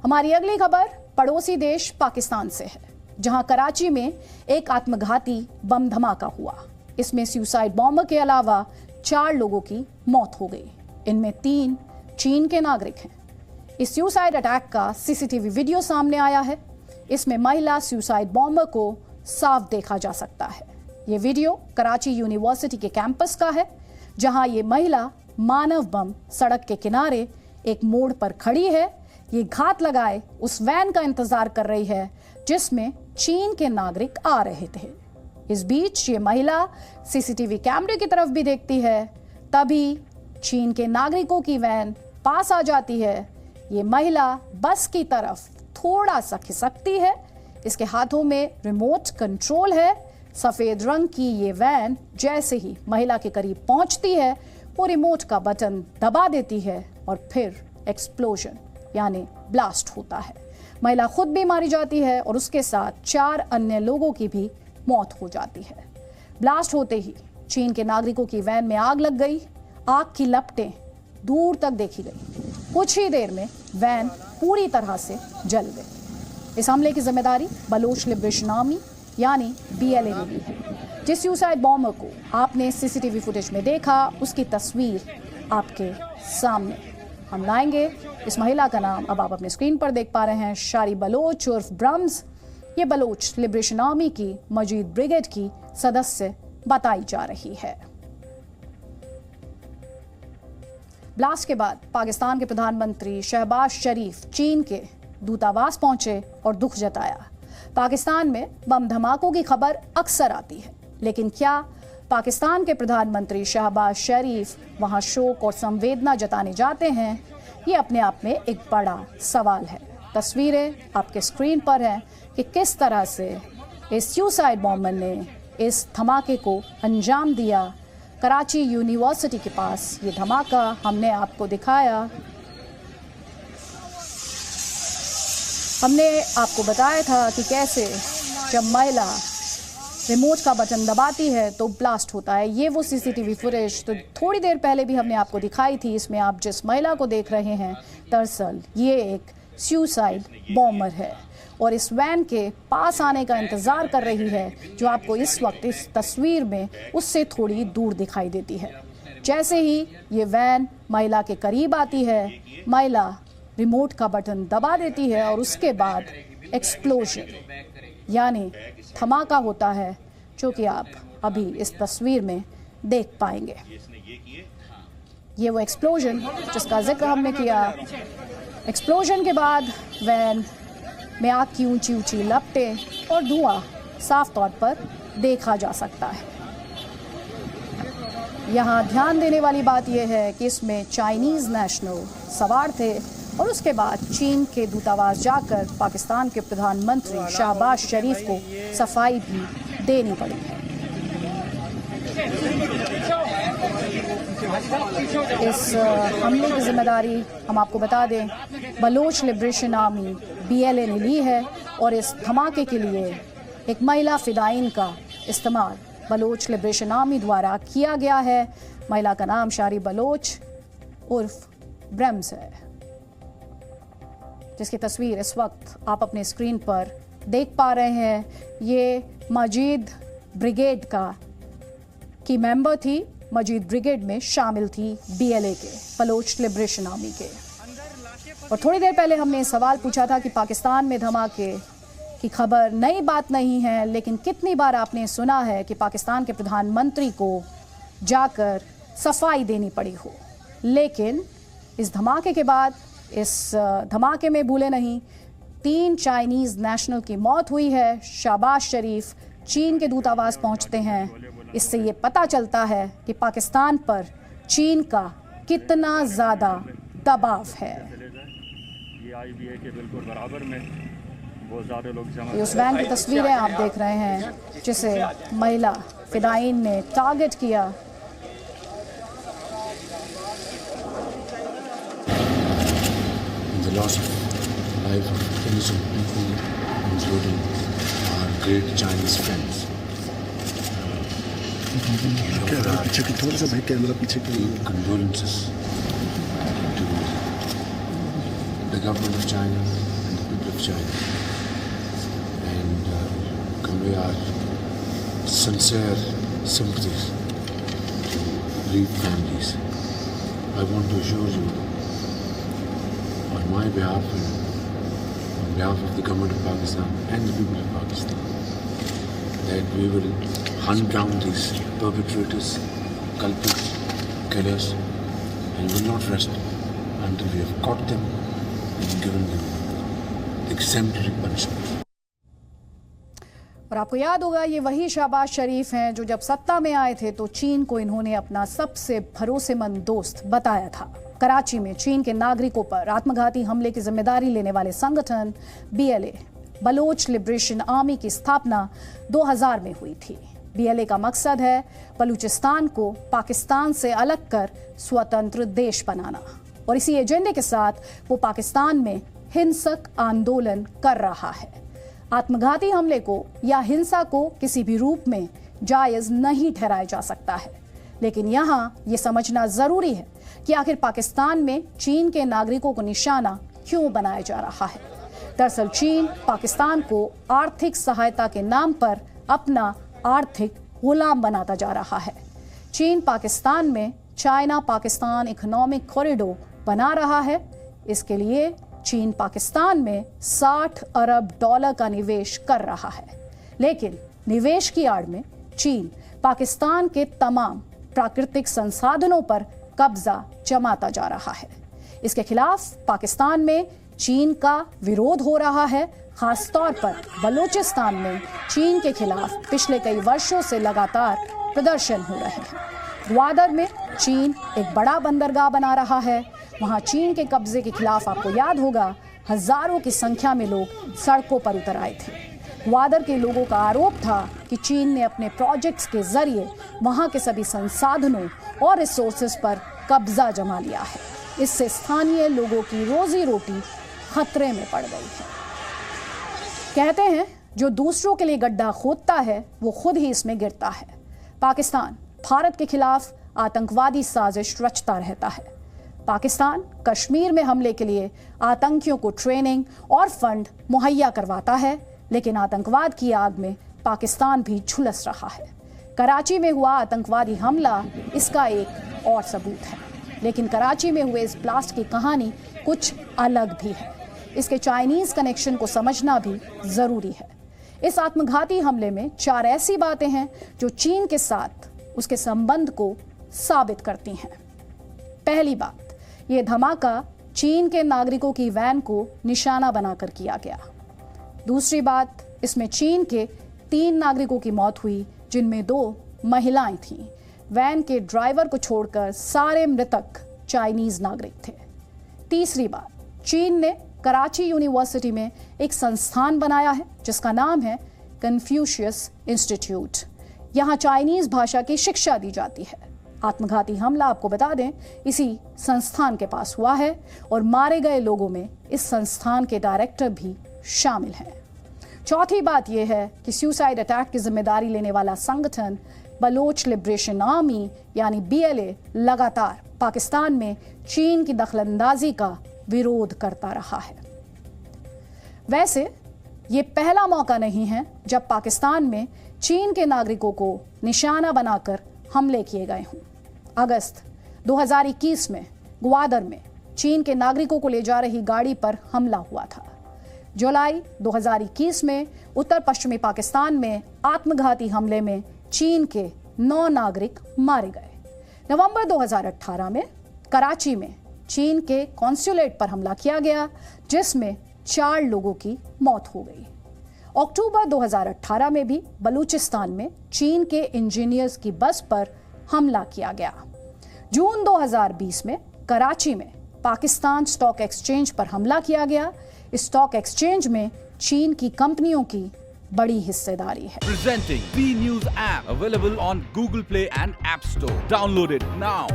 हमारी अगली खबर पड़ोसी देश पाकिस्तान से है, जहां कराची में एक आत्मघाती बम धमाका हुआ। इसमें सुसाइड बॉम्बर के अलावा 4 लोगों की मौत हो गई। इनमें 3 चीन के नागरिक हैं। इस सुसाइड अटैक का सीसीटीवी वीडियो सामने आया है। इसमें महिला सुसाइड बॉम्बर को साफ देखा जा सकता है। ये वीडियो कराची यूनिवर्सिटी के कैंपस का है, जहां ये महिला मानव बम सड़क के किनारे एक मोड़ पर खड़ी है। ये घात लगाए उस वैन का इंतजार कर रही है जिसमें चीन के नागरिक आ रहे थे। इस बीच ये महिला सीसीटीवी कैमरे की तरफ भी देखती है। तभी चीन के नागरिकों की वैन पास आ जाती है। ये महिला बस की तरफ थोड़ा सा खिसकती है। इसके हाथों में रिमोट कंट्रोल है। सफेद रंग की ये वैन जैसे ही महिला के करीब पहुंचती है, वो रिमोट का बटन दबा देती है और फिर एक्सप्लोजन यानी ब्लास्ट होता है। महिला खुद भी मारी जाती है और उसके साथ 4 अन्य लोगों की भी मौत हो जाती है। ब्लास्ट होते ही चीन के नागरिकों की वैन में आग लग गई। आग की लपटें दूर तक देखी गई। कुछ ही देर में वैन पूरी तरह से जल गई। इस हमले की जिम्मेदारी बलोच लिबरेशन आर्मी यानी BLA ने ली है। जिस सुसाइड बॉम्बर को आपने सीसीटीवी फुटेज में देखा, उसकी तस्वीर आपके सामने हम लाएंगे। इस महिला का नाम अब आप अपने स्क्रीन पर देख पा रहे हैं, शारी बलोच उर्फ ब्रम्स। ये बलोच लिबरेशन आर्मी की मजीद ब्रिगेड की सदस्य बताई जा रही है। ब्लास्ट के बाद पाकिस्तान के प्रधानमंत्री शहबाज शरीफ चीन के दूतावास पहुंचे और दुख जताया। पाकिस्तान में बम धमाकों की खबर अक्सर आती है, लेकिन क्या पाकिस्तान के प्रधानमंत्री शहबाज शरीफ वहां शोक और संवेदना जताने जाते हैं? ये अपने आप में एक बड़ा सवाल है। तस्वीरें आपके स्क्रीन पर हैं कि किस तरह से इस सुसाइड बॉम्बर ने इस धमाके को अंजाम दिया। कराची यूनिवर्सिटी के पास ये धमाका हमने आपको दिखाया। हमने आपको बताया था कि कैसे जब महिला रिमोट का बटन दबाती है तो ब्लास्ट होता है। ये वो सीसीटीवी फुटेज तो थोड़ी देर पहले भी हमने आपको दिखाई थी। इसमें आप जिस महिला को देख रहे हैं, दरअसल ये एक सुसाइड बॉम्बर है और इस वैन के पास आने का इंतज़ार कर रही है, जो आपको इस वक्त इस तस्वीर में उससे थोड़ी दूर दिखाई देती है। जैसे ही ये वैन महिला के करीब आती है, महिला रिमोट का बटन दबा देती है और उसके बाद एक्सप्लोजन यानी धमाका होता है, जो कि आप अभी इस तस्वीर में देख पाएंगे। ये वो एक्सप्लोजन जिसका जिक्र हमने किया। एक्सप्लोजन के बाद वैन में आग की ऊंची ऊंची लपटें और धुआं साफ तौर पर देखा जा सकता है। यहाँ ध्यान देने वाली बात यह है कि इसमें चाइनीज़ नेशनल सवार थे और उसके बाद चीन के दूतावास जाकर पाकिस्तान के प्रधानमंत्री शहबाज शरीफ को सफाई भी देनी पड़ी है। इस हमले की जिम्मेदारी हम आपको बता दें बलोच लिबरेशन आर्मी BLA ने ली है और इस धमाके के लिए एक महिला फिदाइन का इस्तेमाल बलोच लिबरेशन आर्मी द्वारा किया गया है। महिला का नाम शारी बलोच उर्फ ब्रम्स है, जिसकी तस्वीर इस वक्त आप अपने स्क्रीन पर देख पा रहे हैं। ये मजीद ब्रिगेड की मेंबर थी। मजीद ब्रिगेड में शामिल थी BLA के, बलोच लिबरेशन आर्मी के। और थोड़ी देर पहले हमने सवाल पूछा था कि पाकिस्तान में धमाके की खबर नई बात नहीं है, लेकिन कितनी बार आपने सुना है कि पाकिस्तान के प्रधानमंत्री को जाकर सफाई देनी पड़ी हो। लेकिन इस धमाके के बाद, इस धमाके में भूले नहीं 3 चाइनीज़ नेशनल की मौत हुई है। शहबाज शरीफ चीन के दूतावास पहुंचते हैं। इससे ये पता चलता है कि पाकिस्तान पर चीन का कितना ज़्यादा दबाव है। ये उस वैन की तस्वीरें आप देख रहे हैं जिसे महिला फिदाइन ने टारगेट किया। The loss of life of innocent people, including our great Chinese friends. पीछे की थोड़ा सा भाई कैमरा पीछे की condolences to the the government of China and the people of China, and convey our sincere sympathies to bereaved families. I want to assure you, on my behalf and on behalf of the government of Pakistan and the people of Pakistan, that we will hunt down these perpetrators, culprits, killers, and will not rest until we have caught them and given them exemplary punishment. और आपको याद होगा ये वही शहबाज शरीफ हैं जो जब सत्ता में आए थे तो चीन को इन्होंने अपना सबसे भरोसेमंद दोस्त बताया था। कराची में चीन के नागरिकों पर आत्मघाती हमले की जिम्मेदारी लेने वाले संगठन BLA बलोच लिबरेशन आर्मी की स्थापना 2000 में हुई थी। BLA का मकसद है बलूचिस्तान को पाकिस्तान से अलग कर स्वतंत्र देश बनाना, और इसी एजेंडे के साथ वो पाकिस्तान में हिंसक आंदोलन कर रहा है। आत्मघाती हमले को या हिंसा को किसी भी रूप में जायज नहीं ठहराया जा सकता है, लेकिन यहाँ ये समझना जरूरी है कि आखिर पाकिस्तान में चीन के नागरिकों को निशाना क्यों बनाया जा रहा है। दरअसल चीन पाकिस्तान को आर्थिक सहायता के नाम पर अपना आर्थिक गुलाम बनाता जा रहा है। चीन पाकिस्तान में चाइना पाकिस्तान इकोनॉमिक कॉरिडोर बना रहा है। इसके लिए चीन पाकिस्तान में $60 अरब का निवेश कर रहा है, लेकिन निवेश की आड़ में चीन पाकिस्तान के तमाम प्राकृतिक संसाधनों पर कब्जा जमाता जा रहा है। इसके खिलाफ पाकिस्तान में चीन का विरोध हो रहा है। खासतौर पर बलूचिस्तान में चीन के खिलाफ पिछले कई वर्षों से लगातार प्रदर्शन हो रहे हैं। ग्वादर में चीन एक बड़ा बंदरगाह बना रहा है। वहां चीन के कब्जे के खिलाफ आपको याद होगा हजारों की संख्या में लोग सड़कों पर उतर आए थे। ग्वादर के लोगों का आरोप था कि चीन ने अपने प्रोजेक्ट्स के जरिए वहां के सभी संसाधनों और रिसोर्सेज पर कब्जा जमा लिया है। इससे स्थानीय लोगों की रोजी रोटी खतरे में पड़ गई है। कहते हैं जो दूसरों के लिए गड्ढा खोदता है वो खुद ही इसमें गिरता है। पाकिस्तान भारत के खिलाफ आतंकवादी साजिश रचता रहता है। पाकिस्तान कश्मीर में हमले के लिए आतंकियों को ट्रेनिंग और फंड मुहैया करवाता है, लेकिन आतंकवाद की आग में पाकिस्तान भी झुलस रहा है। कराची में हुआ आतंकवादी हमला इसका एक और सबूत है, लेकिन कराची में हुए इस ब्लास्ट की कहानी कुछ अलग भी है। इसके चाइनीज कनेक्शन को समझना भी जरूरी है। इस आत्मघाती हमले में 4 ऐसी बातें हैं जो चीन के साथ उसके संबंध को साबित करती हैं। पहली बात, ये धमाका चीन के नागरिकों की वैन को निशाना बनाकर किया गया। दूसरी बात, इसमें चीन के 3 नागरिकों की मौत हुई, जिनमें 2 महिलाएं थीं। वैन के ड्राइवर को छोड़कर सारे मृतक चाइनीज नागरिक थे। तीसरी बात, चीन ने कराची यूनिवर्सिटी में एक संस्थान बनाया है जिसका नाम है कन्फ्यूशियस इंस्टीट्यूट। यहाँ चाइनीज भाषा की शिक्षा दी जाती है। आत्मघाती हमला आपको बता दें इसी संस्थान के पास हुआ है और मारे गए लोगों में इस संस्थान के डायरेक्टर भी शामिल हैं। चौथी बात यह है कि सुसाइड अटैक की जिम्मेदारी लेने वाला संगठन बलोच लिबरेशन आर्मी यानी BLA लगातार पाकिस्तान में चीन की दखलंदाजी का विरोध करता रहा है। वैसे ये पहला मौका नहीं है जब पाकिस्तान में चीन के नागरिकों को निशाना बनाकर हमले किए गए हों। अगस्त 2021 में ग्वादर में चीन के नागरिकों को ले जा रही गाड़ी पर हमला हुआ था। जुलाई 2021 में उत्तर पश्चिमी पाकिस्तान में आत्मघाती हमले में चीन के 9 नागरिक मारे गए। नवंबर 2018 में कराची में चीन के कॉन्सुलेट पर हमला किया गया, जिसमें 4 लोगों की मौत हो गई। अक्टूबर 2018 में भी बलूचिस्तान में चीन के इंजीनियर्स की बस पर हमला किया गया। जून 2020 में कराची में पाकिस्तान स्टॉक एक्सचेंज पर हमला किया गया। इस स्टॉक एक्सचेंज में चीन की कंपनियों की बड़ी हिस्सेदारी है। Presenting B News app available on Google Play and App Store. Download it now.